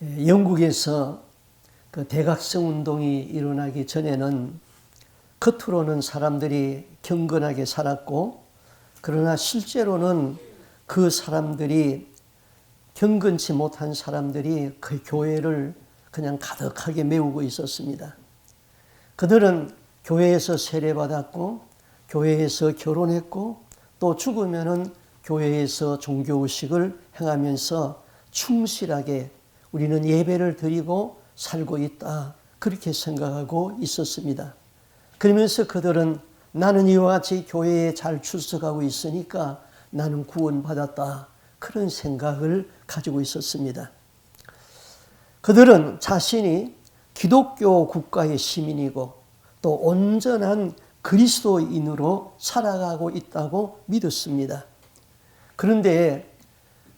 영국에서 그 대각성 운동이 일어나기 전에는 겉으로는 사람들이 경건하게 살았고, 그러나 실제로는 그 사람들이 경건치 못한 사람들이 그 교회를 그냥 가득하게 메우고 있었습니다. 그들은 교회에서 세례받았고, 교회에서 결혼했고, 또 죽으면은 교회에서 종교의식을 행하면서 충실하게 우리는 예배를 드리고 살고 있다, 그렇게 생각하고 있었습니다. 그러면서 그들은 나는 이와 같이 교회에 잘 출석하고 있으니까 나는 구원받았다, 그런 생각을 가지고 있었습니다. 그들은 자신이 기독교 국가의 시민이고 또 온전한 그리스도인으로 살아가고 있다고 믿었습니다. 그런데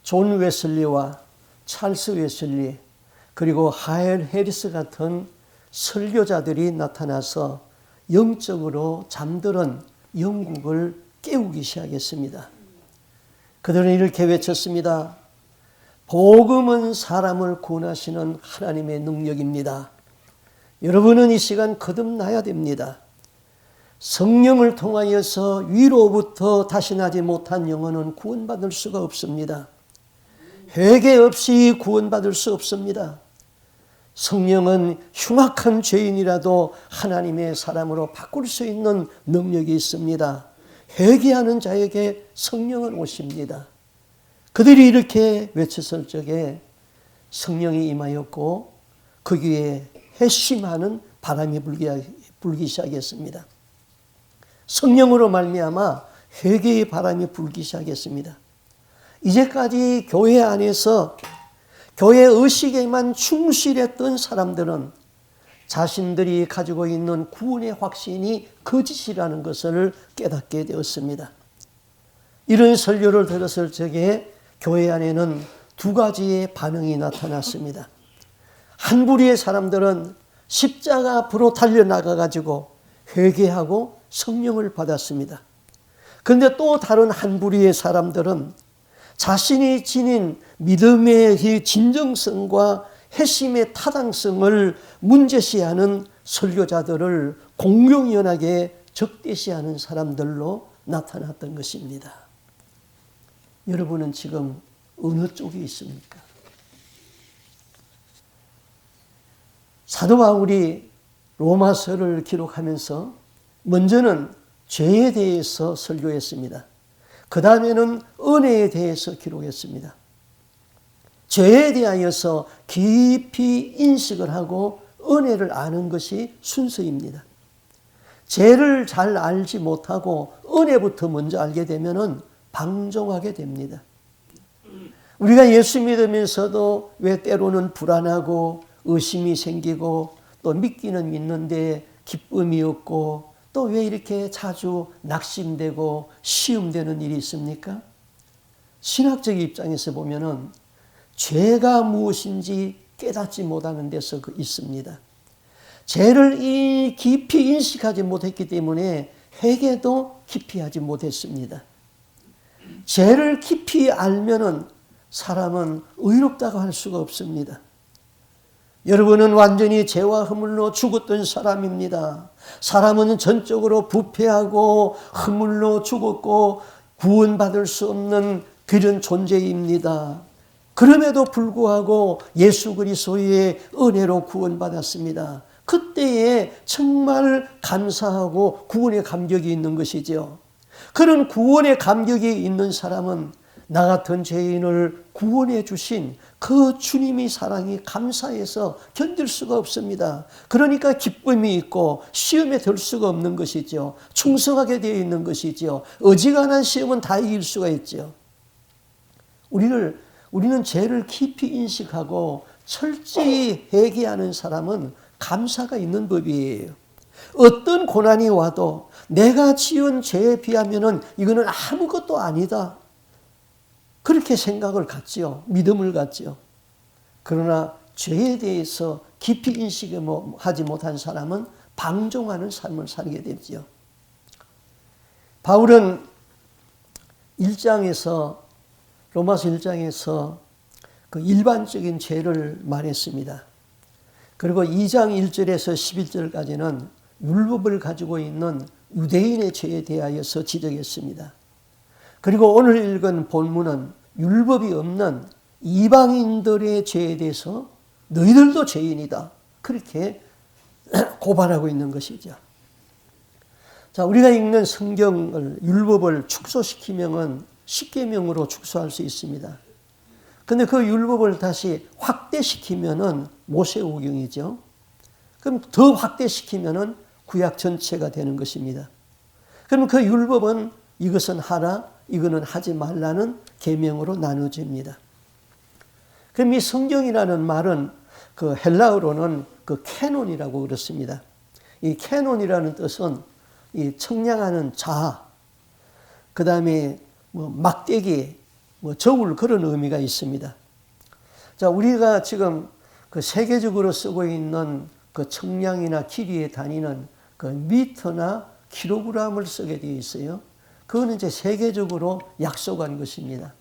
존 웨슬리와 찰스 웨슬리, 그리고 하엘 해리스 같은 설교자들이 나타나서 영적으로 잠들은 영국을 깨우기 시작했습니다. 그들은 이렇게 외쳤습니다. 복음은 사람을 구원하시는 하나님의 능력입니다. 여러분은 이 시간 거듭나야 됩니다. 성령을 통하여서 위로부터 다시 나지 못한 영혼은 구원받을 수가 없습니다. 회개 없이 구원받을 수 없습니다. 성령은 흉악한 죄인이라도 하나님의 사람으로 바꿀 수 있는 능력이 있습니다. 회개하는 자에게 성령은 오십니다. 그들이 이렇게 외쳤을 적에 성령이 임하였고 거기에 회심하는 바람이 불기 시작했습니다. 성령으로 말미암아 회개의 바람이 불기 시작했습니다. 이제까지 교회 안에서 교회 의식에만 충실했던 사람들은 자신들이 가지고 있는 구원의 확신이 거짓이라는 것을 깨닫게 되었습니다. 이런 설교를 들었을 적에 교회 안에는 두 가지의 반응이 나타났습니다. 한 부류의 사람들은 십자가 앞으로 달려나가가지고 회개하고 성령을 받았습니다. 그런데 또 다른 한 부류의 사람들은 자신이 지닌 믿음의 진정성과 회심의 타당성을 문제시하는 설교자들을 공공연하게 적대시하는 사람들로 나타났던 것입니다. 여러분은 지금 어느 쪽에 있습니까? 사도 바울이 로마서를 기록하면서 먼저는 죄에 대해서 설교했습니다. 그 다음에는 은혜에 대해서 기록했습니다. 죄에 대하여서 깊이 인식을 하고 은혜를 아는 것이 순서입니다. 죄를 잘 알지 못하고 은혜부터 먼저 알게 되면 방종하게 됩니다. 우리가 예수 믿으면서도 왜 때로는 불안하고 의심이 생기고 또 믿기는 믿는데 기쁨이 없고 또 왜 이렇게 자주 낙심되고 시험되는 일이 있습니까? 신학적 입장에서 보면은 죄가 무엇인지 깨닫지 못하는 데서 있습니다. 죄를 깊이 인식하지 못했기 때문에 회개도 깊이 하지 못했습니다. 죄를 깊이 알면은 사람은 의롭다고 할 수가 없습니다. 여러분은 완전히 죄와 허물로 죽었던 사람입니다. 사람은 전적으로 부패하고 허물로 죽었고 구원받을 수 없는 그런 존재입니다. 그럼에도 불구하고 예수 그리스도의 은혜로 구원받았습니다. 그때에 정말 감사하고 구원의 감격이 있는 것이죠. 그런 구원의 감격이 있는 사람은 나 같은 죄인을 구원해 주신 그 주님의 사랑이 감사해서 견딜 수가 없습니다. 그러니까 기쁨이 있고 시험에 들 수가 없는 것이죠. 충성하게 되어 있는 것이죠. 어지간한 시험은 다 이길 수가 있죠. 우리는 죄를 깊이 인식하고 철저히 회개하는 사람은 감사가 있는 법이에요. 어떤 고난이 와도 내가 지은 죄에 비하면 이거는 아무것도 아니다, 그렇게 생각을 갖지요. 믿음을 갖지요. 그러나 죄에 대해서 깊이 인식하지 못한 사람은 방종하는 삶을 살게 되죠. 바울은 로마서 1장에서 그 일반적인 죄를 말했습니다. 그리고 2장 1절에서 11절까지는 율법을 가지고 있는 유대인의 죄에 대하여서 지적했습니다. 그리고 오늘 읽은 본문은 율법이 없는 이방인들의 죄에 대해서 너희들도 죄인이다, 그렇게 고발하고 있는 것이죠. 자, 우리가 읽는 성경을, 율법을 축소시키면 10계명으로 축소할 수 있습니다. 근데 그 율법을 다시 확대시키면은 모세오경이죠. 그럼 더 확대시키면은 구약 전체가 되는 것입니다. 그럼 그 율법은 이것은 하라, 이거는 하지 말라는 계명으로 나누어집니다. 그럼 이 성경이라는 말은 그 헬라어로는 그 캐논이라고 그렇습니다. 이 캐논이라는 뜻은 이 청량하는 자, 그 다음에 뭐 막대기, 뭐 저울, 그런 의미가 있습니다. 자, 우리가 지금 그 세계적으로 쓰고 있는 그 청량이나 길이의 단위는 그 미터나 킬로그램을 쓰게 되어 있어요. 그거는 이제 세계적으로 약속한 것입니다.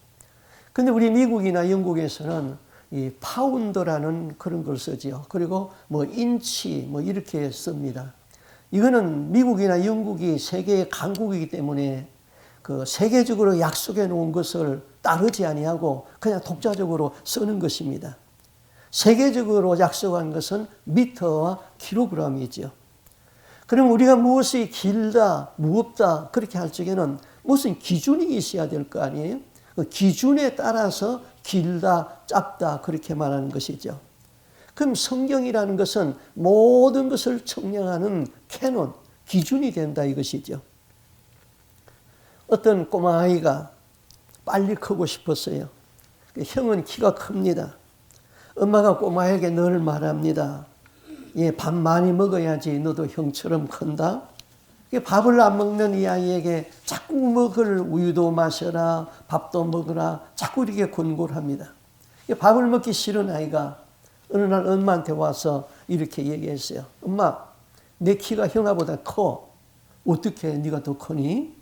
근데 우리 미국이나 영국에서는 이 파운드라는 그런 걸 쓰지요. 그리고 뭐 인치 뭐 이렇게 씁니다. 이거는 미국이나 영국이 세계의 강국이기 때문에 그 세계적으로 약속해 놓은 것을 따르지 아니하고 그냥 독자적으로 쓰는 것입니다. 세계적으로 약속한 것은 미터와 킬로그램이죠. 그럼 우리가 무엇이 길다, 무겁다 그렇게 할 적에는 무슨 기준이 있어야 될 거 아니에요? 그 기준에 따라서 길다, 짧다 그렇게 말하는 것이죠. 그럼 성경이라는 것은 모든 것을 청량하는 캐논, 기준이 된다 이것이죠. 어떤 꼬마아이가 빨리 크고 싶었어요. 형은 키가 큽니다. 엄마가 꼬마에게 늘 말합니다. 밥 많이 먹어야지 너도 형처럼 큰다. 밥을 안 먹는 이 아이에게 자꾸 먹을 우유도 마셔라, 밥도 먹어라, 자꾸 이렇게 권고를 합니다. 밥을 먹기 싫은 아이가 어느 날 엄마한테 와서 이렇게 얘기했어요. 엄마, 내 키가 형아보다 커. 어떻게 네가 더 크니?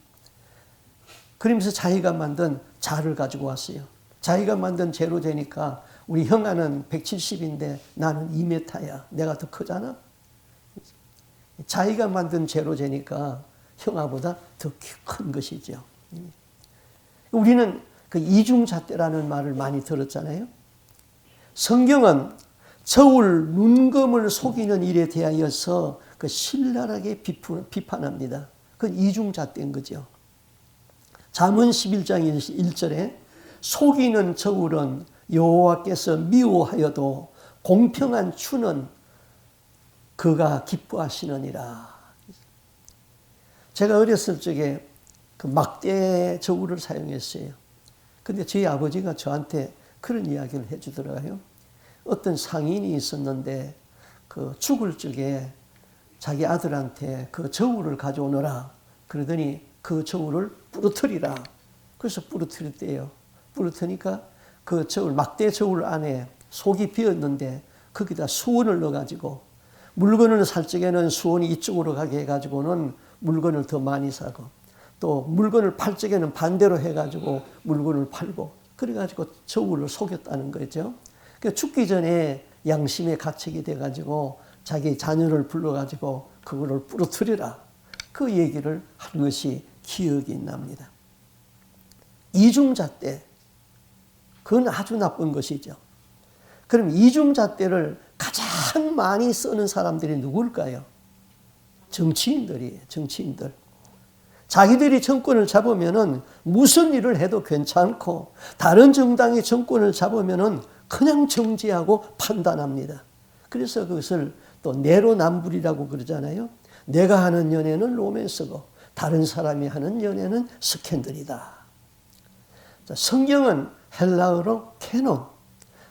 그러면서 자기가 만든 자를 가지고 왔어요. 자기가 만든 재로 재니까 우리 형아는 170인데 나는 2m야. 내가 더 크잖아. 자기가 만든 재로 재니까 형아보다 더 큰 것이죠. 우리는 그 이중잣대라는 말을 많이 들었잖아요. 성경은 저울 눈금을 속이는 일에 대하여서 그 신랄하게 비판합니다. 그건 이중잣대인 거죠. 잠언 11장 1절에 속이는 저울은 여호와께서 미워하여도 공평한 추는 그가 기뻐하시느니라. 제가 어렸을 적에 그 막대 저울을 사용했어요. 근데 저희 아버지가 저한테 그런 이야기를 해주더라고요. 어떤 상인이 있었는데 그 죽을 적에 자기 아들한테 그 저울을 가져오너라. 그러더니 그 저울을 부러뜨리라. 그래서 부러뜨렸대요. 부러뜨니까 그 저울, 막대 저울 안에 속이 비었는데 거기다 수원을 넣어가지고 물건을 살 적에는 수원이 이쪽으로 가게 해가지고는 물건을 더 많이 사고 또 물건을 팔 적에는 반대로 해가지고 물건을 팔고 그래가지고 저울을 속였다는 거죠. 그러니까 죽기 전에 양심에 가책이 돼가지고 자기 자녀를 불러가지고 그거를 부러뜨리라. 그 얘기를 한 것이 기억이 납니다. 이중잣대, 그건 아주 나쁜 것이죠. 그럼 이중잣대를 가장 많이 쓰는 사람들이 누굴까요? 정치인들이에요. 정치인들. 자기들이 정권을 잡으면은 무슨 일을 해도 괜찮고 다른 정당이 정권을 잡으면은 그냥 정지하고 판단합니다. 그래서 그것을 또 내로남불이라고 그러잖아요. 내가 하는 연애는 로맨스고 다른 사람이 하는 연애는 스캔들이다. 자, 성경은 헬라어로 캐논,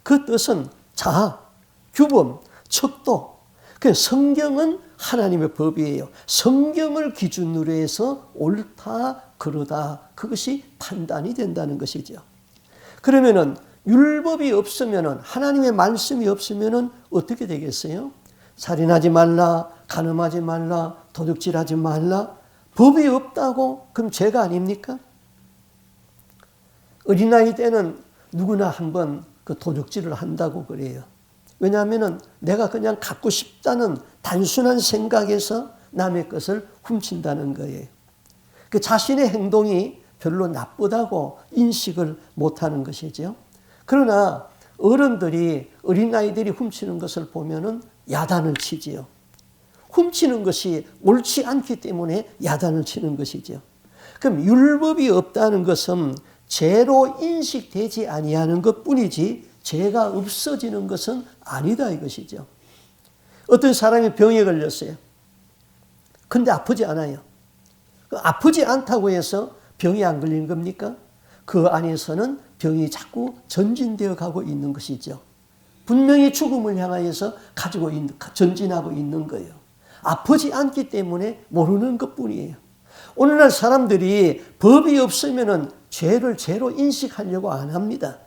그 뜻은 자, 규범, 척도. 성경은 하나님의 법이에요. 성경을 기준으로 해서 옳다, 그러다, 그것이 판단이 된다는 것이죠. 그러면은 율법이 없으면은, 하나님의 말씀이 없으면은 어떻게 되겠어요? 살인하지 말라, 간음하지 말라, 도둑질하지 말라. 법이 없다고 그럼 죄가 아닙니까? 어린아이 때는 누구나 한번 그 도둑질을 한다고 그래요. 왜냐하면 내가 그냥 갖고 싶다는 단순한 생각에서 남의 것을 훔친다는 거예요. 그 자신의 행동이 별로 나쁘다고 인식을 못하는 것이죠. 그러나 어른들이 어린아이들이 훔치는 것을 보면은 야단을 치지요. 훔치는 것이 옳지 않기 때문에 야단을 치는 것이죠. 그럼 율법이 없다는 것은 죄로 인식되지 아니하는 것뿐이지 죄가 없어지는 것은 아니다 이것이죠. 어떤 사람이 병에 걸렸어요. 근데 아프지 않아요. 아프지 않다고 해서 병이 안 걸린 겁니까? 그 안에서는 병이 자꾸 전진되어 가고 있는 것이죠. 분명히 죽음을 향하여서 전진하고 있는 거예요. 아프지 않기 때문에 모르는 것뿐이에요. 오늘날 사람들이 법이 없으면 죄를 죄로 인식하려고 안 합니다.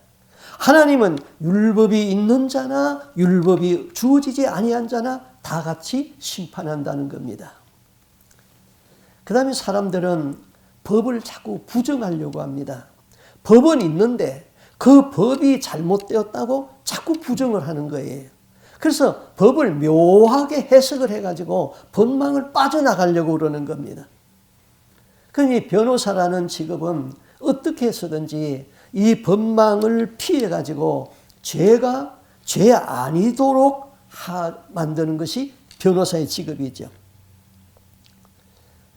하나님은 율법이 있는 자나 율법이 주어지지 아니한 자나 다 같이 심판한다는 겁니다. 그 다음에 사람들은 법을 자꾸 부정하려고 합니다. 법은 있는데 그 법이 잘못되었다고 자꾸 부정을 하는 거예요. 그래서 법을 묘하게 해석을 해가지고 법망을 빠져나가려고 그러는 겁니다. 그러니 변호사라는 직업은 어떻게 해서든지 이 법망을 피해가지고 죄가 죄 아니도록 만드는 것이 변호사의 직업이죠.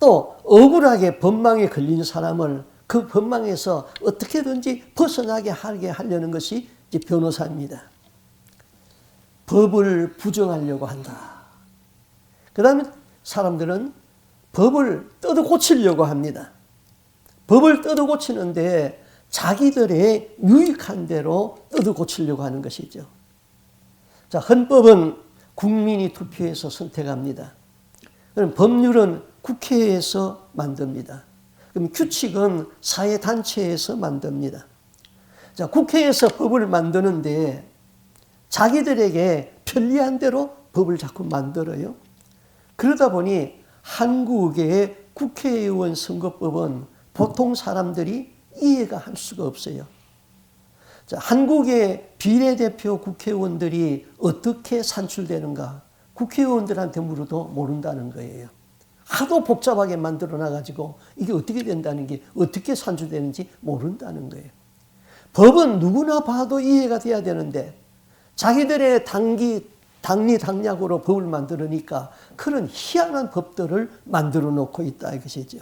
또 억울하게 법망에 걸린 사람을 그 법망에서 어떻게든지 벗어나게 하게 하려는 것이 이제 변호사입니다. 법을 부정하려고 한다. 그 다음에 사람들은 법을 뜯어 고치려고 합니다. 법을 뜯어 고치는데 자기들의 유익한 대로 뜯어 고치려고 하는 것이죠. 자, 헌법은 국민이 투표해서 선택합니다. 그럼 법률은 국회에서 만듭니다. 그럼 규칙은 사회단체에서 만듭니다. 자, 국회에서 법을 만드는데 자기들에게 편리한 대로 법을 자꾸 만들어요. 그러다 보니 한국의 국회의원 선거법은 보통 사람들이 이해가 할 수가 없어요. 자, 한국의 비례대표 국회의원들이 어떻게 산출되는가? 국회의원들한테 물어도 모른다는 거예요. 하도 복잡하게 만들어놔가지고 이게 어떻게 된다는 게 어떻게 산출되는지 모른다는 거예요. 법은 누구나 봐도 이해가 돼야 되는데 자기들의 당리당략으로 법을 만들으니까 그런 희한한 법들을 만들어 놓고 있다 이것이죠.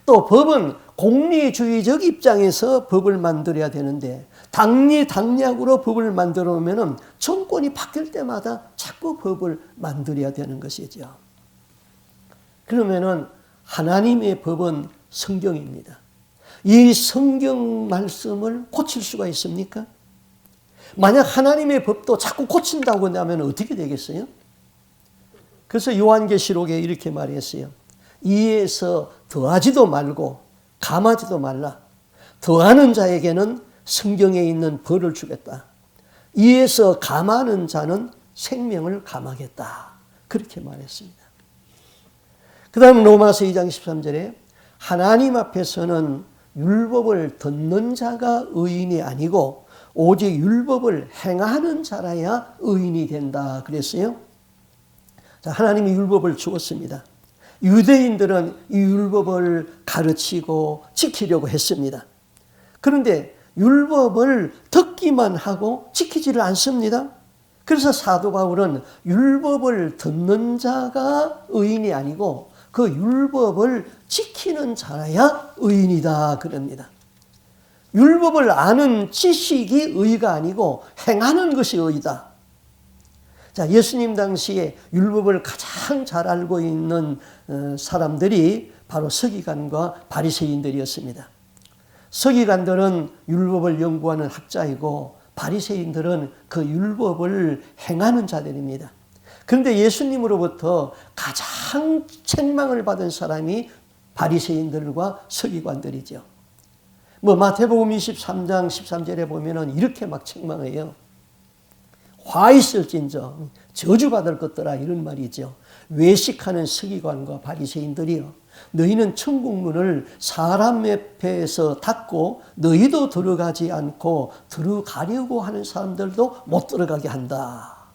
또 법은 공리주의적 입장에서 법을 만들어야 되는데 당리당략으로 법을 만들어 놓으면 정권이 바뀔 때마다 자꾸 법을 만들어야 되는 것이죠. 그러면은 하나님의 법은 성경입니다. 이 성경 말씀을 고칠 수가 있습니까? 만약 하나님의 법도 자꾸 고친다고 하면 어떻게 되겠어요? 그래서 요한계시록에 이렇게 말했어요. 이에서 더하지도 말고 감하지도 말라. 더하는 자에게는 성경에 있는 벌을 주겠다. 이에서 감하는 자는 생명을 감하겠다. 그렇게 말했습니다. 그 다음 로마서 2장 13절에 하나님 앞에서는 율법을 듣는 자가 의인이 아니고 오직 율법을 행하는 자라야 의인이 된다 그랬어요. 자, 하나님이 율법을 주었습니다. 유대인들은 이 율법을 가르치고 지키려고 했습니다. 그런데 율법을 듣기만 하고 지키지를 않습니다. 그래서 사도 바울은 율법을 듣는 자가 의인이 아니고 그 율법을 지키는 자라야 의인이다 그럽니다. 율법을 아는 지식이 의가 아니고 행하는 것이 의다. 자, 예수님 당시에 율법을 가장 잘 알고 있는 사람들이 바로 서기관과 바리새인들이었습니다. 서기관들은 율법을 연구하는 학자이고 바리새인들은 그 율법을 행하는 자들입니다. 그런데 예수님으로부터 가장 책망을 받은 사람이 바리새인들과 서기관들이죠. 마태복음 23장 13절에 보면은 이렇게 막 책망해요. 화 있을진저 저주받을 것들아 이런 말이죠. 외식하는 서기관과 바리새인들이요. 너희는 천국 문을 사람 앞에서 닫고 너희도 들어가지 않고 들어가려고 하는 사람들도 못 들어가게 한다.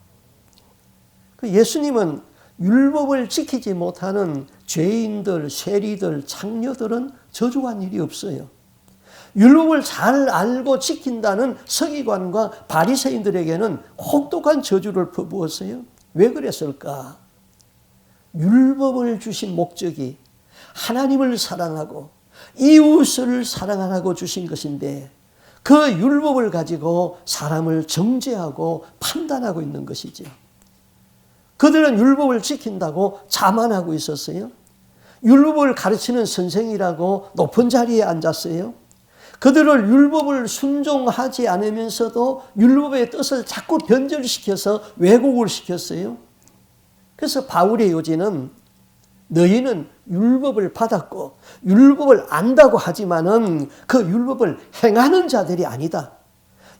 예수님은 율법을 지키지 못하는 죄인들, 세리들, 창녀들은 저주한 일이 없어요. 율법을 잘 알고 지킨다는 서기관과 바리새인들에게는 혹독한 저주를 퍼부었어요. 왜 그랬을까? 율법을 주신 목적이 하나님을 사랑하고 이웃을 사랑하라고 주신 것인데 그 율법을 가지고 사람을 정죄하고 판단하고 있는 것이죠. 그들은 율법을 지킨다고 자만하고 있었어요. 율법을 가르치는 선생이라고 높은 자리에 앉았어요. 그들을 율법을 순종하지 않으면서도 율법의 뜻을 자꾸 변절시켜서 왜곡을 시켰어요. 그래서 바울의 요지는 너희는 율법을 받았고 율법을 안다고 하지만은 그 율법을 행하는 자들이 아니다.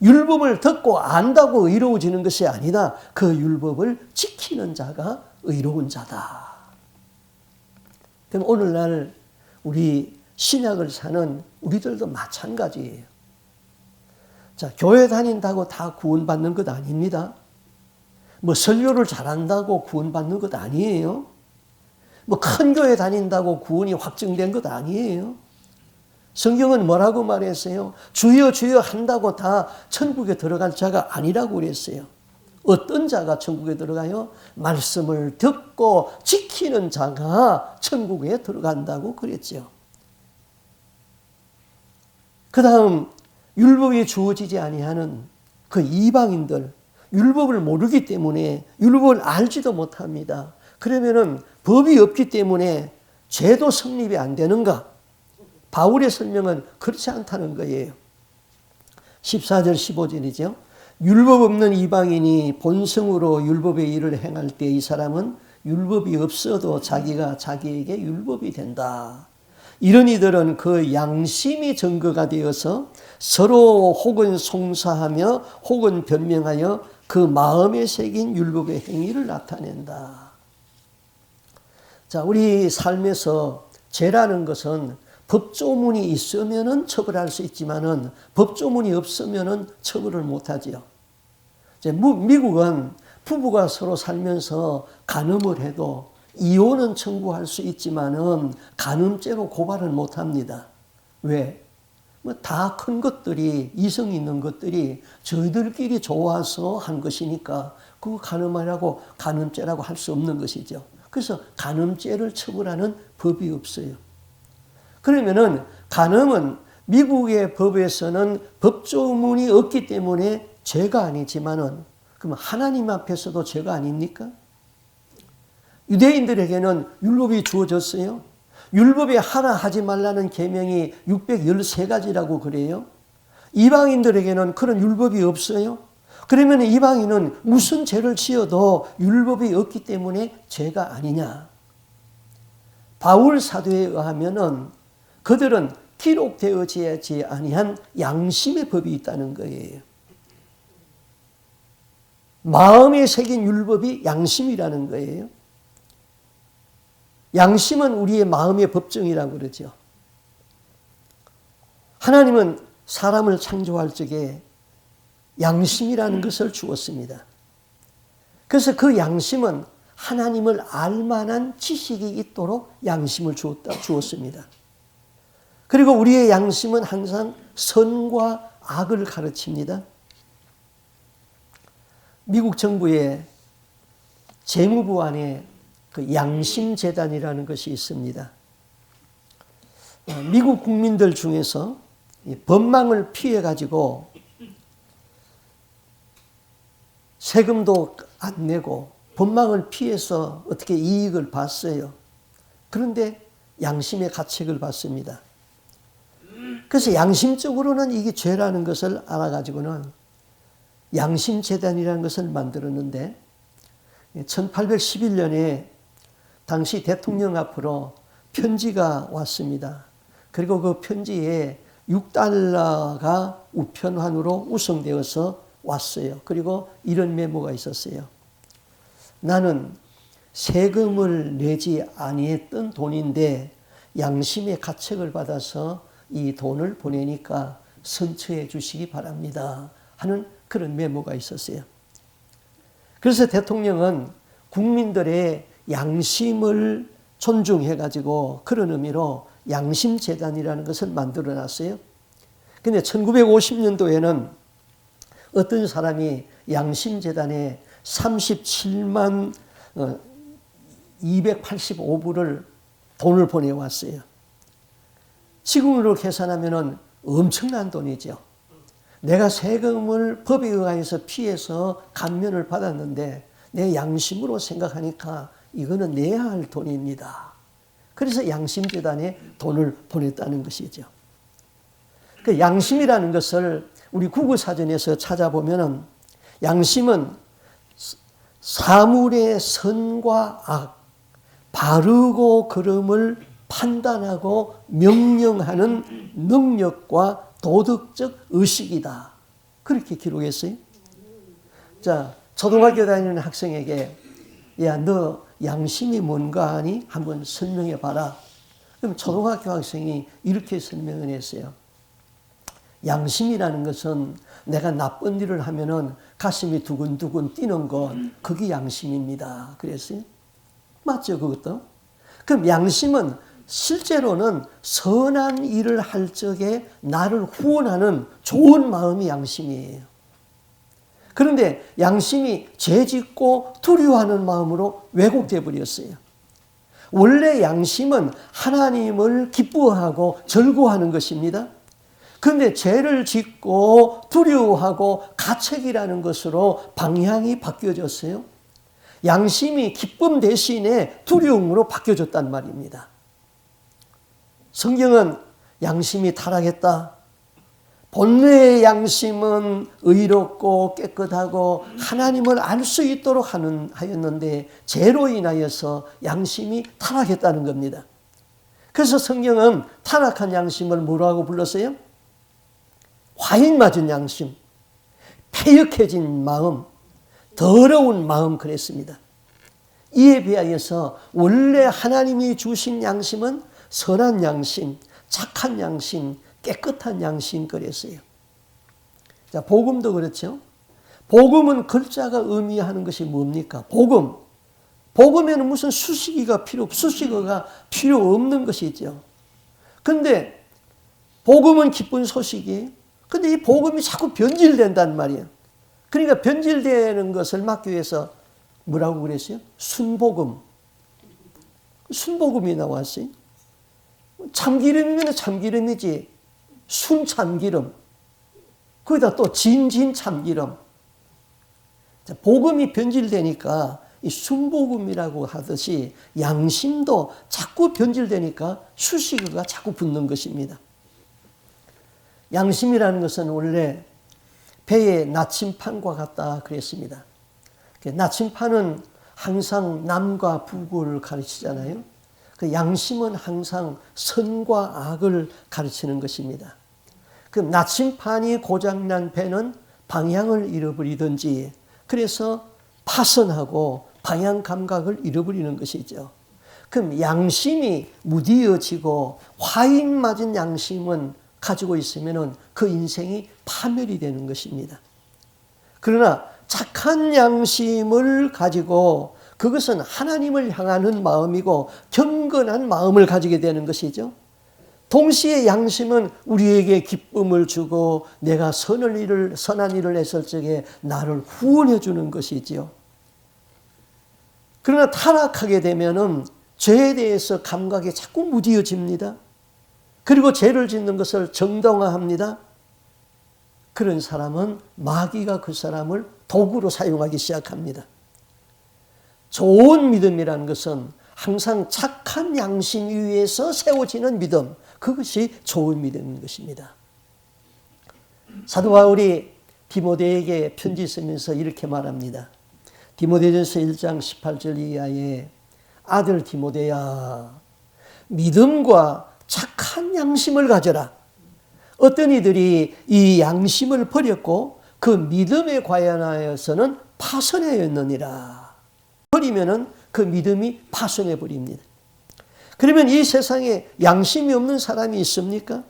율법을 듣고 안다고 의로워지는 것이 아니다. 그 율법을 지키는 자가 의로운 자다. 그럼 오늘날 우리 신약을 사는 우리들도 마찬가지예요. 자, 교회 다닌다고 다 구원받는 것 아닙니다. 뭐 설교를 잘한다고 구원받는 것 아니에요. 뭐 큰 교회 다닌다고 구원이 확증된 것 아니에요. 성경은 뭐라고 말했어요? 주여 주여 한다고 다 천국에 들어갈 자가 아니라고 그랬어요. 어떤 자가 천국에 들어가요? 말씀을 듣고 지키는 자가 천국에 들어간다고 그랬죠. 그 다음 율법이 주어지지 아니하는 그 이방인들, 율법을 모르기 때문에 율법을 알지도 못합니다. 그러면은 법이 없기 때문에 죄도 성립이 안 되는가? 바울의 설명은 그렇지 않다는 거예요. 14절 15절이죠. 율법 없는 이방인이 본성으로 율법의 일을 행할 때 이 사람은 율법이 없어도 자기가 자기에게 율법이 된다. 이런 이들은 그 양심이 증거가 되어서 서로 혹은 송사하며 혹은 변명하여 그 마음에 새긴 율법의 행위를 나타낸다. 자, 우리 삶에서 죄라는 것은 법조문이 있으면은 처벌할 수 있지만은 법조문이 없으면은 처벌을 못하지요. 미국은 부부가 서로 살면서 간음을 해도 이혼은 청구할 수 있지만은 간음죄로 고발을 못합니다. 왜? 뭐 다 큰 것들이 이성 있는 것들이 저희들끼리 좋아서 한 것이니까 그거 간음하라고 간음죄라고 할 수 없는 것이죠. 그래서 간음죄를 처벌하는 법이 없어요. 그러면은 간음은 미국의 법에서는 법조문이 없기 때문에 죄가 아니지만은 그럼 하나님 앞에서도 죄가 아닙니까? 유대인들에게는 율법이 주어졌어요. 율법에 하나 하지 말라는 계명이 613가지라고 그래요. 이방인들에게는 그런 율법이 없어요. 그러면 이방인은 무슨 죄를 지어도 율법이 없기 때문에 죄가 아니냐? 바울 사도에 의하면은 그들은 기록되어지지 아니한 양심의 법이 있다는 거예요. 마음에 새긴 율법이 양심이라는 거예요. 양심은 우리의 마음의 법정이라고 그러죠. 하나님은 사람을 창조할 적에 양심이라는 것을 주었습니다. 그래서 그 양심은 하나님을 알만한 지식이 있도록 양심을 주었습니다. 그리고 우리의 양심은 항상 선과 악을 가르칩니다. 미국 정부의 재무부 안에 그 양심재단이라는 것이 있습니다. 미국 국민들 중에서 법망을 피해가지고 세금도 안 내고 법망을 피해서 어떻게 이익을 봤어요. 그런데 양심의 가책을 받습니다. 그래서 양심적으로는 이게 죄라는 것을 알아가지고는 양심재단이라는 것을 만들었는데 1811년에 당시 대통령 앞으로 편지가 왔습니다. 그리고 그 편지에 $6가 우편환으로 우송되어서 왔어요. 그리고 이런 메모가 있었어요. 나는 세금을 내지 아니했던 돈인데 양심의 가책을 받아서 이 돈을 보내니까 선처해 주시기 바랍니다 하는 그런 메모가 있었어요. 그래서 대통령은 국민들의 양심을 존중해가지고 그런 의미로 양심재단이라는 것을 만들어 놨어요. 근데 1950년도에는 어떤 사람이 양심재단에 37만 285불을 돈을 보내왔어요. 지금으로 계산하면 엄청난 돈이죠. 내가 세금을 법에 의하여서 피해서 감면을 받았는데 내 양심으로 생각하니까 이거는 내야 할 돈입니다. 그래서 양심재단에 돈을 보냈다는 것이죠. 그 양심이라는 것을 우리 국어사전에서 찾아보면 양심은 사물의 선과 악, 바르고 그름을 판단하고 명령하는 능력과 도덕적 의식이다. 그렇게 기록했어요. 자, 초등학교 다니는 학생에게 야, 너 양심이 뭔가 하니? 한번 설명해 봐라. 그럼 초등학교 학생이 이렇게 설명을 했어요. 양심이라는 것은 내가 나쁜 일을 하면은 가슴이 두근두근 뛰는 것, 그게 양심입니다. 그랬어요. 맞죠, 그것도? 그럼 양심은 실제로는 선한 일을 할 적에 나를 후원하는 좋은 마음이 양심이에요. 그런데 양심이 죄짓고 두려워하는 마음으로 왜곡되어 버렸어요. 원래 양심은 하나님을 기뻐하고 즐거워하는 것입니다. 그런데 죄를 짓고 두려워하고 가책이라는 것으로 방향이 바뀌어졌어요. 양심이 기쁨 대신에 두려움으로 바뀌어졌단 말입니다. 성경은 양심이 타락했다. 본래의 양심은 의롭고 깨끗하고 하나님을 알 수 있도록 하였는데 죄로 인하여서 양심이 타락했다는 겁니다. 그래서 성경은 타락한 양심을 뭐라고 불렀어요? 화인 맞은 양심, 패역해진 마음, 더러운 마음 그랬습니다. 이에 비하여서 원래 하나님이 주신 양심은 선한 양심, 착한 양심, 깨끗한 양심 그랬어요. 자, 복음도 그렇죠. 복음은 글자가 의미하는 것이 뭡니까? 복음. 복음에는 무슨 수식어가 필요 없는 것이죠. 근데 복음은 기쁜 소식이, 근데 이 복음이 자꾸 변질된단 말이에요. 그러니까 변질되는 것을 막기 위해서 뭐라고 그랬어요? 순복음. 순복음이 나왔어요. 참기름이면 참기름이지. 순참기름. 거기다 또 진진참기름. 복음이 변질되니까 이 순복음이라고 하듯이 양심도 자꾸 변질되니까 수식어가 자꾸 붙는 것입니다. 양심이라는 것은 원래 배의 나침판과 같다 그랬습니다. 나침판은 항상 남과 북을 가르치잖아요. 그 양심은 항상 선과 악을 가르치는 것입니다. 그 나침판이 고장난 배는 방향을 잃어버리든지 그래서 파선하고 방향 감각을 잃어버리는 것이죠. 그럼 양심이 무디어지고 화인 맞은 양심은 가지고 있으면 그 인생이 파멸이 되는 것입니다. 그러나 착한 양심을 가지고 그것은 하나님을 향하는 마음이고 경건한 마음을 가지게 되는 것이죠. 동시에 양심은 우리에게 기쁨을 주고 내가 선한 일을 했을 적에 나를 후원해 주는 것이지요. 그러나 타락하게 되면은 죄에 대해서 감각이 자꾸 무디어집니다. 그리고 죄를 짓는 것을 정당화합니다. 그런 사람은 마귀가 그 사람을 도구로 사용하기 시작합니다. 좋은 믿음이라는 것은 항상 착한 양심 위에서 세워지는 믿음, 그것이 좋은 믿음인 것입니다. 사도 바울이 디모데에게 편지 쓰면서 이렇게 말합니다. 디모데전서 1장 18절 이하에 아들 디모데야, 믿음과 착한 양심을 가져라. 어떤 이들이 이 양심을 버렸고 그 믿음에 관하여서는 파선하였느니라. 버리면은 그 믿음이 파선해 버립니다. 그러면 이 세상에 양심이 없는 사람이 있습니까?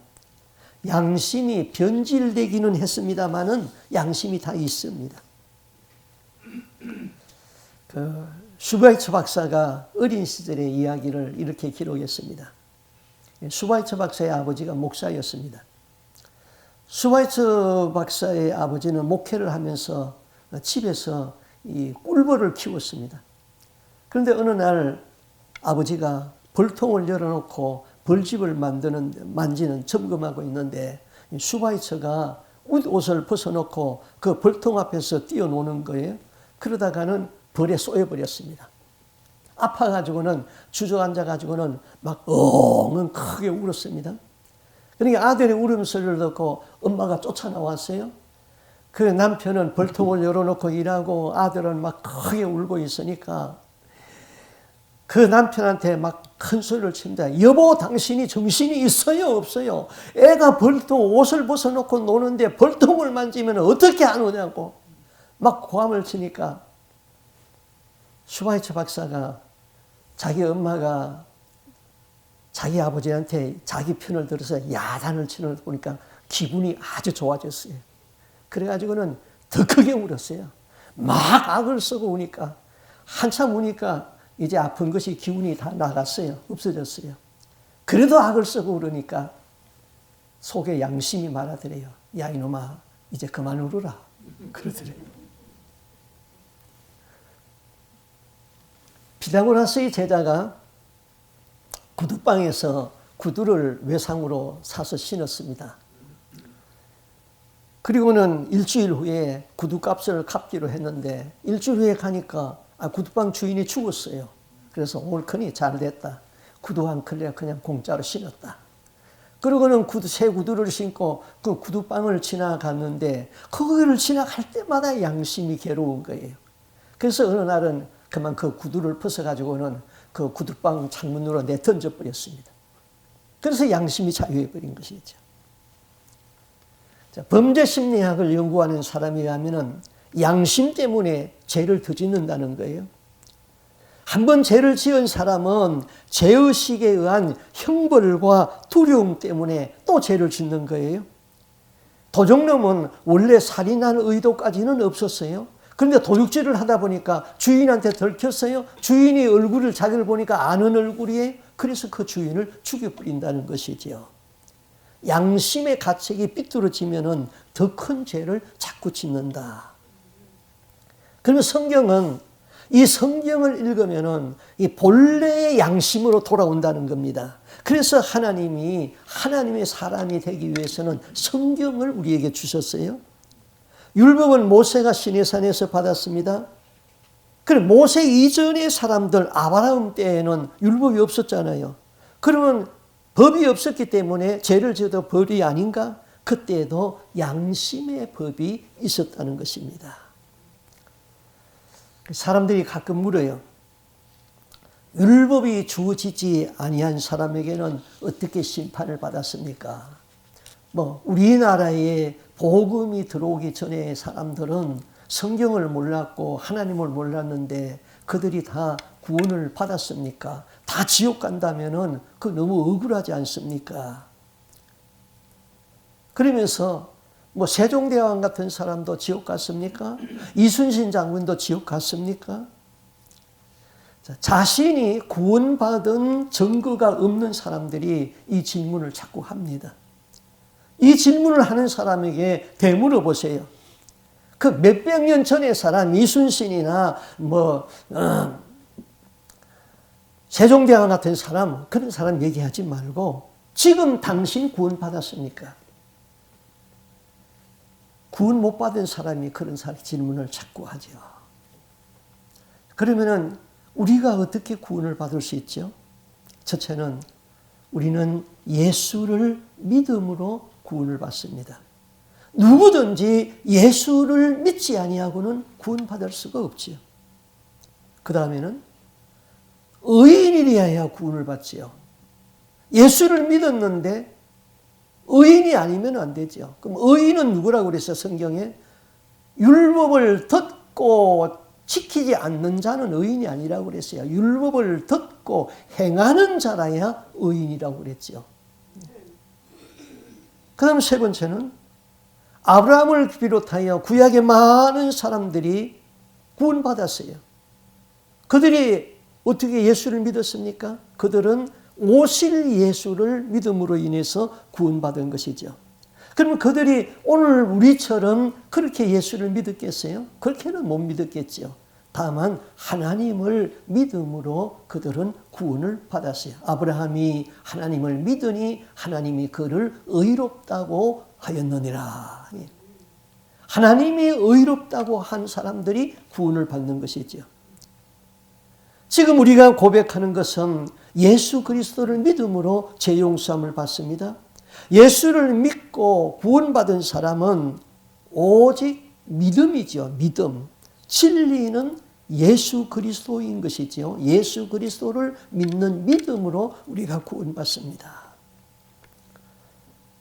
양심이 변질되기는 했습니다마는 양심이 다 있습니다. 슈바이처 박사가 어린 시절의 이야기를 이렇게 기록했습니다. 슈바이처 박사의 아버지가 목사였습니다. 슈바이처 박사의 아버지는 목회를 하면서 집에서 이 꿀벌을 키웠습니다. 그런데 어느 날 아버지가 벌통을 열어놓고 벌집을 만지는 점검하고 있는데 슈바이처가 옷을 벗어놓고 그 벌통 앞에서 뛰어노는 거예요. 그러다가는 벌에 쏘여버렸습니다. 아파가지고는 주저앉아가지고는 막 엉엉 크게 울었습니다. 그러니까 아들의 울음소리를 듣고 엄마가 쫓아나왔어요. 그 남편은 벌통을 열어놓고 일하고 아들은 막 크게 울고 있으니까 그 남편한테 막 큰 소리를 칩니다. 여보, 당신이 정신이 있어요, 없어요? 애가 벌통 옷을 벗어놓고 노는데 벌통을 만지면 어떻게 안 오냐고 막 고함을 치니까 슈바이처 박사가 자기 엄마가 자기 아버지한테 자기 편을 들어서 야단을 치는 걸 보니까 기분이 아주 좋아졌어요. 그래가지고는 더 크게 울었어요. 막 악을 쓰고 우니까 한참 우니까 이제 아픈 것이 기운이 다 나갔어요. 없어졌어요. 그래도 악을 쓰고 울으니까 속에 양심이 말하더래요. 야 이놈아 이제 그만 울어라. 그러더래요. 피타고라스의 제자가 구두방에서 구두를 외상으로 사서 신었습니다. 그리고는 일주일 후에 구두값을 갚기로 했는데 일주일 후에 가니까 구두방 주인이 죽었어요. 그래서 옳거니 잘됐다. 구두 한 켤레 그냥 공짜로 신었다. 그러고는 새 구두를 신고 그 구두방을 지나갔는데 거기를 지나갈 때마다 양심이 괴로운 거예요. 그래서 어느 날은 그만 그 구두를 벗어가지고는 그 구두방 창문으로 내던져 버렸습니다. 그래서 양심이 자유해버린 것이죠. 자, 범죄 심리학을 연구하는 사람이라면 양심 때문에 죄를 더 짓는다는 거예요. 한번 죄를 지은 사람은 죄의식에 의한 형벌과 두려움 때문에 또 죄를 짓는 거예요. 도적놈은 원래 살인할 의도까지는 없었어요. 그런데 도둑질을 하다 보니까 주인한테 들켰어요. 주인이 얼굴을 자기를 보니까 아는 얼굴이에요. 그래서 그 주인을 죽여버린다는 것이죠. 양심의 가책이 삐뚤어지면은 더 큰 죄를 자꾸 짓는다. 그러면 이 성경을 읽으면은 이 본래의 양심으로 돌아온다는 겁니다. 그래서 하나님이 하나님의 사람이 되기 위해서는 성경을 우리에게 주셨어요. 율법은 모세가 시내산에서 받았습니다. 그럼 모세 이전의 사람들 아브라함 때에는 율법이 없었잖아요. 그러면 법이 없었기 때문에 죄를 지어도 벌이 아닌가? 그때도 양심의 법이 있었다는 것입니다. 사람들이 가끔 물어요. 율법이 주어지지 아니한 사람에게는 어떻게 심판을 받았습니까? 우리나라에 복음이 들어오기 전에 사람들은 성경을 몰랐고 하나님을 몰랐는데 그들이 다 구원을 받았습니까? 다 지옥 간다면은 그 너무 억울하지 않습니까? 그러면서 세종대왕 같은 사람도 지옥 갔습니까? 이순신 장군도 지옥 갔습니까? 자신이 구원받은 증거가 없는 사람들이 이 질문을 자꾸 합니다. 이 질문을 하는 사람에게 되물어 보세요. 그 몇백 년 전의 사람 이순신이나 세종대왕 같은 사람, 그런 사람 얘기하지 말고 지금 당신 구원 받았습니까? 구원 못 받은 사람이 그런 질문을 자꾸 하죠. 그러면은 우리가 어떻게 구원을 받을 수 있죠? 첫째는 우리는 예수를 믿음으로 구원을 받습니다. 누구든지 예수를 믿지 아니하고는 구원받을 수가 없지요. 그 다음에는 의인이어야 구원을 받지요. 예수를 믿었는데 의인이 아니면 안 되죠. 그럼 의인은 누구라고 그랬어요, 성경에? 율법을 듣고 지키지 않는 자는 의인이 아니라고 그랬어요. 율법을 듣고 행하는 자라야 의인이라고 그랬죠. 그 다음 세 번째는 아브라함을 비롯하여 구약의 많은 사람들이 구원받았어요. 그들이 어떻게 예수를 믿었습니까? 그들은 오실 예수를 믿음으로 인해서 구원받은 것이죠. 그러면 그들이 오늘 우리처럼 그렇게 예수를 믿었겠어요? 그렇게는 못 믿었겠죠. 다만 하나님을 믿음으로 그들은 구원을 받았어요. 아브라함이 하나님을 믿으니 하나님이 그를 의롭다고 하였느니라. 하나님이 의롭다고 한 사람들이 구원을 받는 것이죠. 지금 우리가 고백하는 것은 예수 그리스도를 믿음으로 죄 용서함을 받습니다. 예수를 믿고 구원받은 사람은 오직 믿음이죠. 믿음. 진리는 예수 그리스도인 것이죠. 예수 그리스도를 믿는 믿음으로 우리가 구원받습니다.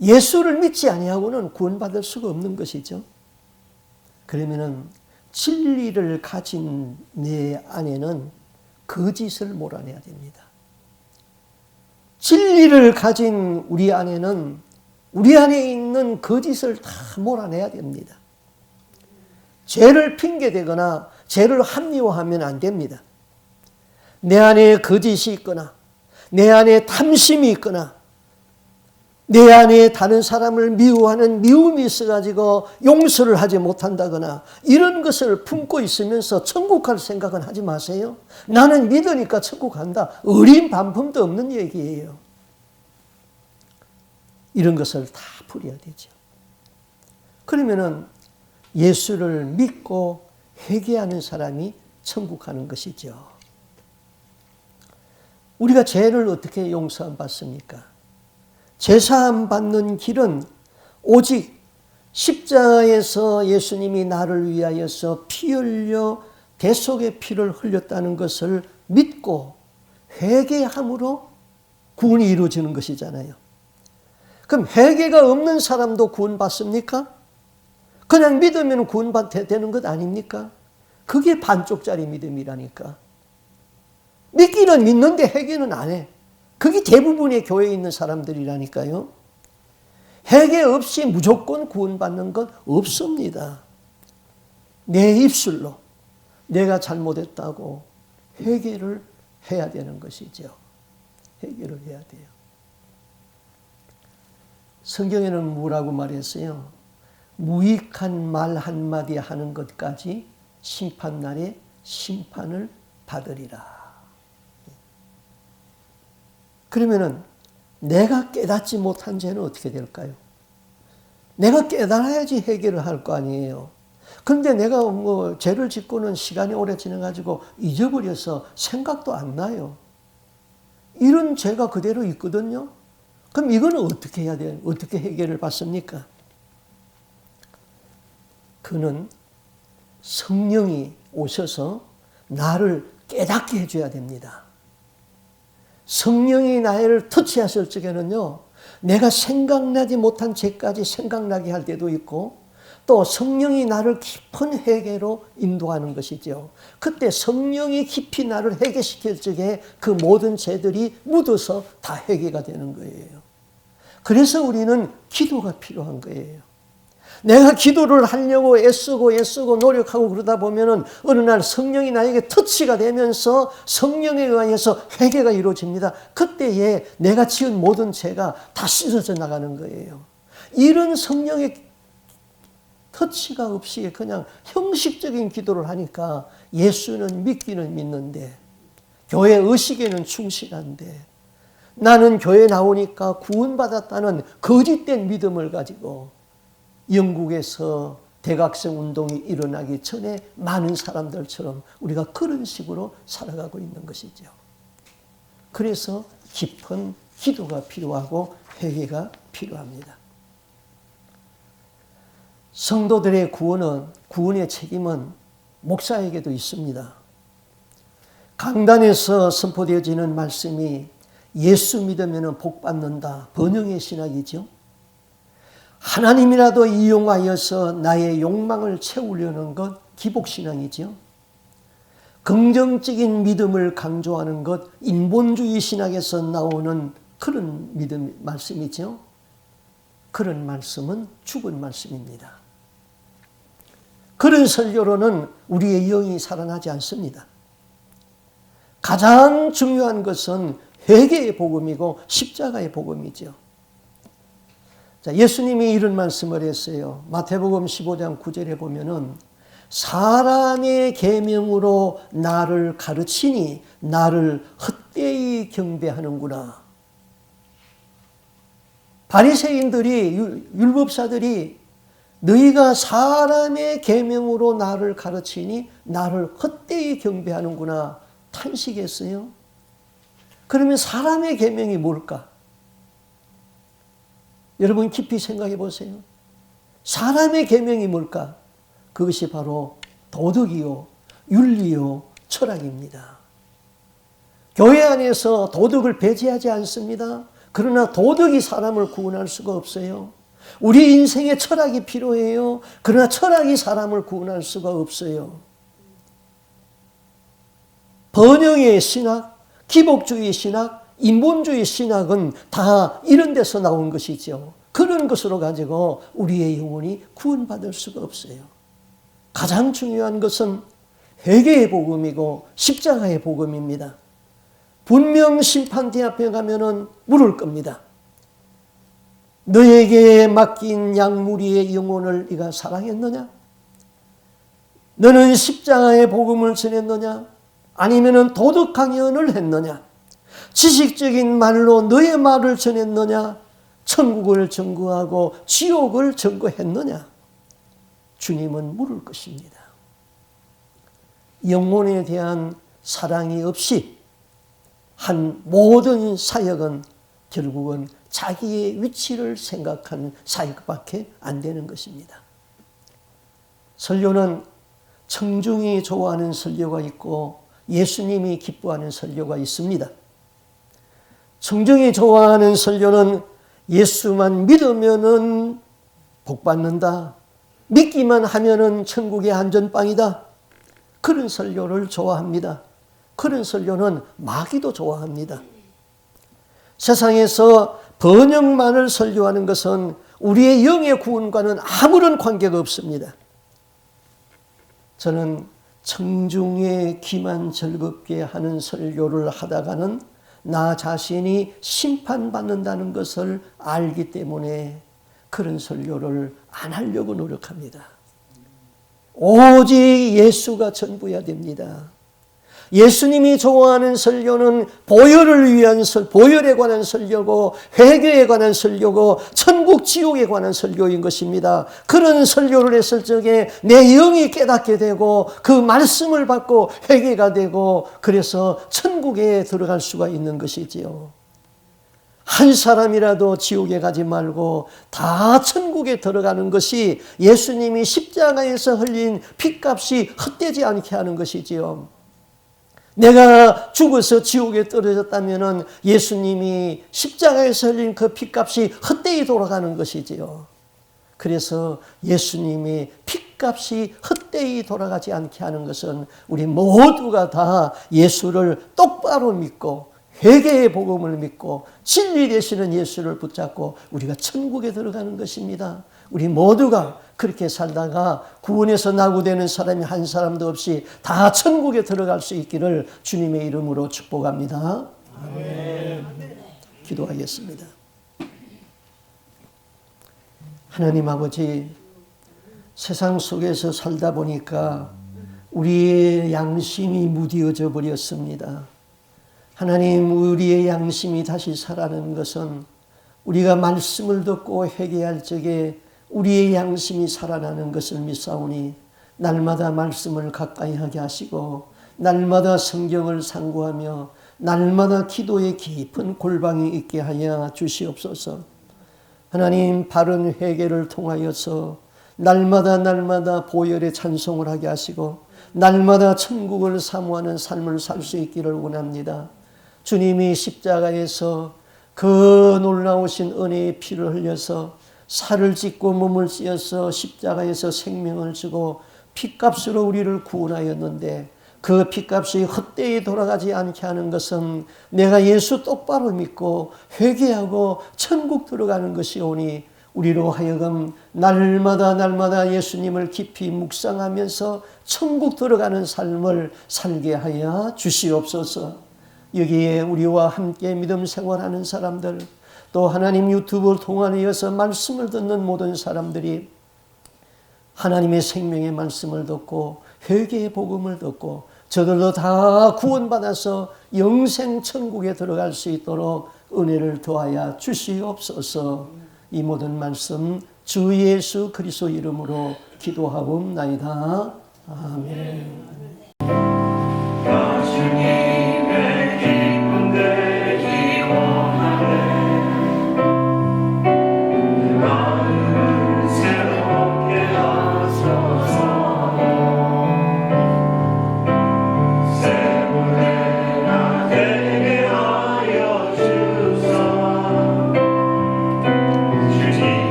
예수를 믿지 아니하고는 구원받을 수가 없는 것이죠. 그러면은 진리를 가진 내 안에는 거짓을 몰아내야 됩니다. 진리를 가진 우리 안에는 우리 안에 있는 거짓을 다 몰아내야 됩니다. 죄를 핑계대거나 죄를 합리화하면 안 됩니다. 내 안에 거짓이 있거나 내 안에 탐심이 있거나 내 안에 다른 사람을 미워하는 미움이 있어가지고 용서를 하지 못한다거나 이런 것을 품고 있으면서 천국 갈 생각은 하지 마세요. 나는 믿으니까 천국 간다. 어린 반품도 없는 얘기예요. 이런 것을 다 버려야 되죠. 그러면은 예수를 믿고 회개하는 사람이 천국 가는 것이죠. 우리가 죄를 어떻게 용서함 받습니까? 제사함 받는 길은 오직 십자가에서 예수님이 나를 위하여서 피 흘려 대속의 피를 흘렸다는 것을 믿고 회개함으로 구원이 이루어지는 것이잖아요. 그럼 회개가 없는 사람도 구원받습니까? 그냥 믿으면 구원되는 것 아닙니까? 그게 반쪽짜리 믿음이라니까. 믿기는 믿는데 회개는 안 해. 그게 대부분의 교회에 있는 사람들이라니까요. 회개 없이 무조건 구원받는 건 없습니다. 내 입술로 내가 잘못했다고 회개를 해야 되는 것이죠. 회개를 해야 돼요. 성경에는 뭐라고 말했어요? 무익한 말 한마디 하는 것까지 심판날에 심판을 받으리라. 그러면은 내가 깨닫지 못한 죄는 어떻게 될까요? 내가 깨달아야지 해결을 할 거 아니에요. 그런데 내가 죄를 짓고는 시간이 오래 지나가지고 잊어버려서 생각도 안 나요. 이런 죄가 그대로 있거든요. 그럼 이거는 어떻게 해야 돼요? 어떻게 해결을 받습니까? 그는 성령이 오셔서 나를 깨닫게 해줘야 됩니다. 성령이 나를 터치하실 적에는요, 내가 생각나지 못한 죄까지 생각나게 할 때도 있고, 또 성령이 나를 깊은 회개로 인도하는 것이죠. 그때 성령이 깊이 나를 회개시킬 적에 그 모든 죄들이 묻어서 다 회개가 되는 거예요. 그래서 우리는 기도가 필요한 거예요. 내가 기도를 하려고 애쓰고 노력하고 그러다 보면은 어느 날 성령이 나에게 터치가 되면서 성령에 의해서 회개가 이루어집니다. 그때에 내가 지은 모든 죄가 다 씻어져 나가는 거예요. 이런 성령의 터치가 없이 그냥 형식적인 기도를 하니까 예수는 믿기는 믿는데 교회 의식에는 충실한데 나는 교회 나오니까 구원받았다는 거짓된 믿음을 가지고 영국에서 대각성 운동이 일어나기 전에 많은 사람들처럼 우리가 그런 식으로 살아가고 있는 것이죠. 그래서 깊은 기도가 필요하고 회개가 필요합니다. 성도들의 구원의 책임은 목사에게도 있습니다. 강단에서 선포되어지는 말씀이 예수 믿으면 복 받는다. 번영의 신학이죠. 하나님이라도 이용하여서 나의 욕망을 채우려는 것 기복신앙이죠. 긍정적인 믿음을 강조하는 것, 인본주의 신학에서 나오는 그런 믿음 말씀이죠. 그런 말씀은 죽은 말씀입니다. 그런 설교로는 우리의 영이 살아나지 않습니다. 가장 중요한 것은 회개의 복음이고 십자가의 복음이죠. 자, 예수님이 이런 말씀을 했어요. 마태복음 15장 9절에 보면은 사람의 계명으로 나를 가르치니 나를 헛되이 경배하는구나. 바리새인들이, 율법사들이 너희가 사람의 계명으로 나를 가르치니 나를 헛되이 경배하는구나 탄식했어요. 그러면 사람의 계명이 뭘까? 여러분 깊이 생각해 보세요. 사람의 계명이 뭘까? 그것이 바로 도덕이요, 윤리요, 철학입니다. 교회 안에서 도덕을 배제하지 않습니다. 그러나 도덕이 사람을 구원할 수가 없어요. 우리 인생에 철학이 필요해요. 그러나 철학이 사람을 구원할 수가 없어요. 번영의 신학, 기복주의 신학, 인본주의 신학은 다 이런 데서 나온 것이죠. 그런 것으로 가지고 우리의 영혼이 구원받을 수가 없어요. 가장 중요한 것은 회개의 복음이고 십자가의 복음입니다. 분명 심판대 앞에 가면은 물을 겁니다. 너에게 맡긴 양무리의 영혼을 네가 사랑했느냐? 너는 십자가의 복음을 전했느냐? 아니면은 도덕 강연을 했느냐? 지식적인 말로 너의 말을 전했느냐? 천국을 증거하고 지옥을 증거했느냐? 주님은 물을 것입니다. 영혼에 대한 사랑이 없이 한 모든 사역은 결국은 자기의 위치를 생각하는 사역밖에 안 되는 것입니다. 설교는 청중이 좋아하는 설교가 있고 예수님이 기뻐하는 설교가 있습니다. 청중이 좋아하는 설교는 예수만 믿으면은 복 받는다. 믿기만 하면은 천국의 안전빵이다. 그런 설교를 좋아합니다. 그런 설교는 마귀도 좋아합니다. 세상에서 번영만을 설교하는 것은 우리의 영의 구원과는 아무런 관계가 없습니다. 저는 청중의 귀만 즐겁게 하는 설교를 하다가는 나 자신이 심판받는다는 것을 알기 때문에 그런 설교를 안 하려고 노력합니다. 오직 예수가 전부여야 됩니다. 예수님이 좋아하는 설교는 보혈을 위한 보혈에 관한 설교고 회개에 관한 설교고 천국 지옥에 관한 설교인 것입니다. 그런 설교를 했을 적에 내 영이 깨닫게 되고 그 말씀을 받고 회개가 되고 그래서 천국에 들어갈 수가 있는 것이지요. 한 사람이라도 지옥에 가지 말고 다 천국에 들어가는 것이 예수님이 십자가에서 흘린 핏값이 헛되지 않게 하는 것이지요. 내가 죽어서 지옥에 떨어졌다면 예수님이 십자가에서 흘린 그 핏값이 헛되이 돌아가는 것이지요. 그래서 예수님이 핏값이 헛되이 돌아가지 않게 하는 것은 우리 모두가 다 예수를 똑바로 믿고 회개의 복음을 믿고 진리 되시는 예수를 붙잡고 우리가 천국에 들어가는 것입니다. 우리 모두가 그렇게 살다가 구원에서 낙오되는 사람이 한 사람도 없이 다 천국에 들어갈 수 있기를 주님의 이름으로 축복합니다. 아멘. 기도하겠습니다. 하나님 아버지, 세상 속에서 살다 보니까 우리의 양심이 무디어져 버렸습니다. 하나님, 우리의 양심이 다시 살아나는 것은 우리가 말씀을 듣고 회개할 적에 우리의 양심이 살아나는 것을 믿사오니 날마다 말씀을 가까이 하게 하시고 날마다 성경을 상고하며 날마다 기도의 깊은 골방이 있게 하여 주시옵소서. 하나님, 바른 회개를 통하여서 날마다 보혈의 찬송을 하게 하시고 날마다 천국을 사모하는 삶을 살 수 있기를 원합니다. 주님이 십자가에서 그 놀라우신 은혜의 피를 흘려서 살을 찢고 몸을 찢어서 십자가에서 생명을 주고 핏값으로 우리를 구원하였는데 그 핏값이 헛되이 돌아가지 않게 하는 것은 내가 예수 똑바로 믿고 회개하고 천국 들어가는 것이오니 우리로 하여금 날마다 예수님을 깊이 묵상하면서 천국 들어가는 삶을 살게 하여 주시옵소서. 여기에 우리와 함께 믿음 생활하는 사람들, 또 하나님 유튜브를 통하여서 말씀을 듣는 모든 사람들이 하나님의 생명의 말씀을 듣고 회개의 복음을 듣고 저들도 다 구원받아서 영생 천국에 들어갈 수 있도록 은혜를 더하여 주시옵소서. 이 모든 말씀 주 예수 그리스도 이름으로 기도하옵나이다. 아멘.